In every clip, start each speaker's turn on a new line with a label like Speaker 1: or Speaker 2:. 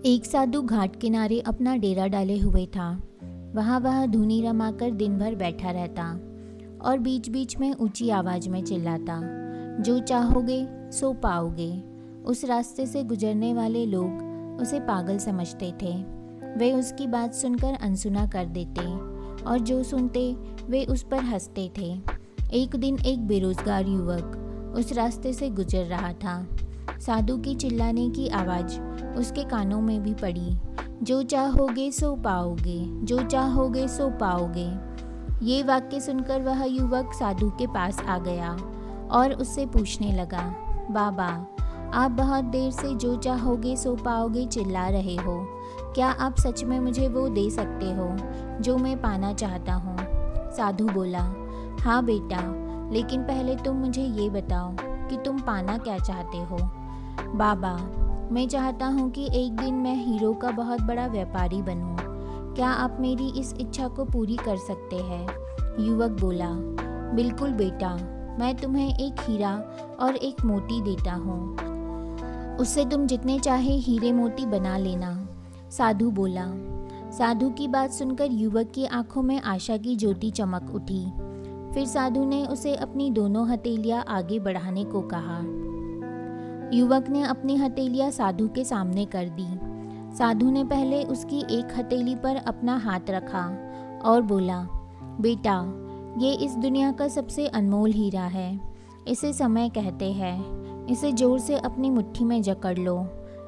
Speaker 1: एक साधु घाट किनारे अपना डेरा डाले हुए था। वह धुनी रमाकर दिन भर बैठा रहता और बीच बीच में ऊंची आवाज में चिल्लाता, जो चाहोगे सो पाओगे। उस रास्ते से गुजरने वाले लोग उसे पागल समझते थे। वे उसकी बात सुनकर अनसुना कर देते और जो सुनते वे उस पर हंसते थे। एक दिन एक बेरोजगार युवक उस रास्ते से गुजर रहा था। साधु की चिल्लाने की आवाज़ उसके कानों में भी पड़ी, जो चाहोगे सो पाओगे, जो चाहोगे सो पाओगे। ये वाक्य सुनकर वह युवक साधु के पास आ गया और उससे पूछने लगा, बाबा, आप बहुत देर से जो चाहोगे सो पाओगे चिल्ला रहे हो। क्या आप सच में मुझे वो दे सकते हो जो मैं पाना चाहता हूँ? साधु बोला, हाँ बेटा, लेकिन पहले तुम मुझे ये बताओ कि तुम पाना क्या चाहते हो। बाबा, मैं चाहता हूँ कि एक दिन मैं हीरो का बहुत बड़ा व्यापारी बनूँ। क्या आप मेरी इस इच्छा को पूरी कर सकते हैं? युवक बोला, बिल्कुल बेटा, मैं तुम्हें एक हीरा और एक मोती देता हूँ। उससे तुम जितने चाहे हीरे मोती बना लेना। साधु बोला। साधु की बात सुनकर युवक की आंखों में आशा की ज्योति चमक उठी। फिर साधु ने उसे अपनी दोनों हथेलियां आगे बढ़ाने को कहा। युवक ने अपनी हथेलियां साधु के सामने कर दी। साधु ने पहले उसकी एक हथेली पर अपना हाथ रखा और बोला, बेटा, ये इस दुनिया का सबसे अनमोल हीरा है। इसे समय कहते हैं। इसे जोर से अपनी मुट्ठी में जकड़ लो।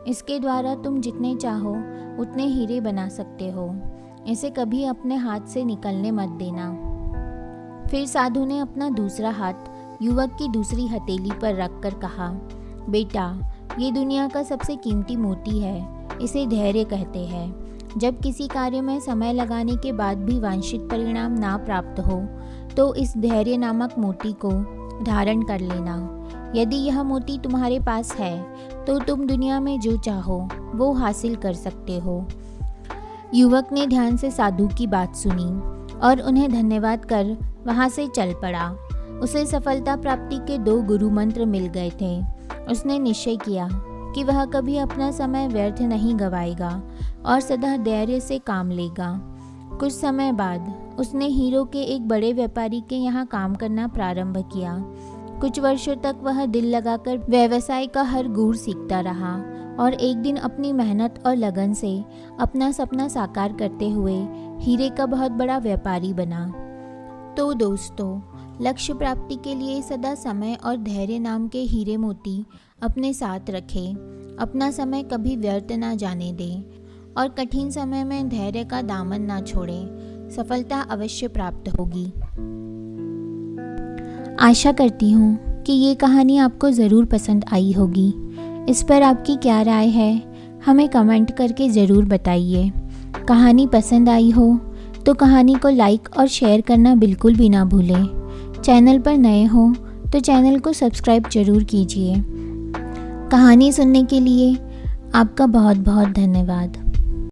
Speaker 1: इसके द्वारा तुम जितने चाहो उतने हीरे बना सकते हो। इसे कभी अपने हाथ से निकलने मत देना। फिर साधु ने अपना दूसरा हाथ युवक की दूसरी हथेली पर रखकर कहा, बेटा, ये दुनिया का सबसे कीमती मोती है। इसे धैर्य कहते हैं। जब किसी कार्य में समय लगाने के बाद भी वांछित परिणाम ना प्राप्त हो तो इस धैर्य नामक मोती को धारण कर लेना। यदि यह मोती तुम्हारे पास है तो तुम दुनिया में जो चाहो वो हासिल कर सकते हो। युवक ने ध्यान से साधु की बात सुनी और उन्हें धन्यवाद कर वहाँ से चल पड़ा। उसे सफलता प्राप्ति के 2 गुरु मंत्र मिल गए थे। उसने निश्चय किया कि वह कभी अपना समय व्यर्थ नहीं गवाएगा और सदा धैर्य से काम लेगा। कुछ समय बाद उसने हीरो के एक बड़े व्यापारी के यहाँ काम करना प्रारंभ किया। कुछ वर्षों तक वह दिल लगाकर व्यवसाय का हर गुण सीखता रहा और एक दिन अपनी मेहनत और लगन से अपना सपना साकार करते हुए हीरे का बहुत बड़ा व्यापारी बना। तो दोस्तों, लक्ष्य प्राप्ति के लिए सदा समय और धैर्य नाम के हीरे मोती अपने साथ रखें। अपना समय कभी व्यर्थ ना जाने दें और कठिन समय में धैर्य का दामन ना छोड़ें। सफलता अवश्य प्राप्त होगी। आशा करती हूँ कि ये कहानी आपको ज़रूर पसंद आई होगी। इस पर आपकी क्या राय है, हमें कमेंट करके ज़रूर बताइए। कहानी पसंद आई हो तो कहानी को लाइक और शेयर करना बिल्कुल भी ना भूलें। चैनल पर नए हो तो चैनल को सब्सक्राइब जरूर कीजिए। कहानी सुनने के लिए आपका बहुत बहुत धन्यवाद।